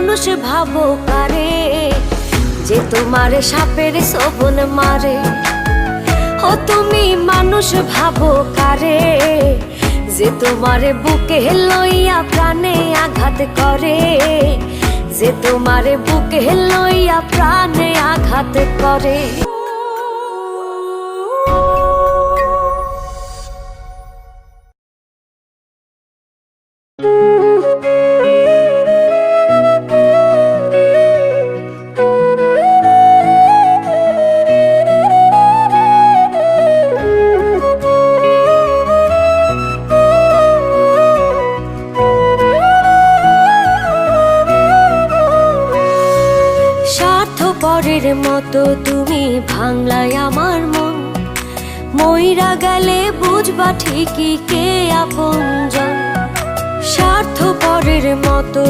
মানুষ ভাবো কারে, যে তোমারে সাপের শোভন মারে। ও তুমি মানুষ ভাবো কারে, যে তোমারে বুকে লইয়া প্রাণে আঘাত করে, যে তোমারে বুকে লইয়া প্রাণে আঘাত করে। স্বার্থপরের মতো তুমি ভাঙলাই আমার মন, মইরা গেলে বুঝবা ঠিকই কে আপনজন। স্বার্থপরের মতো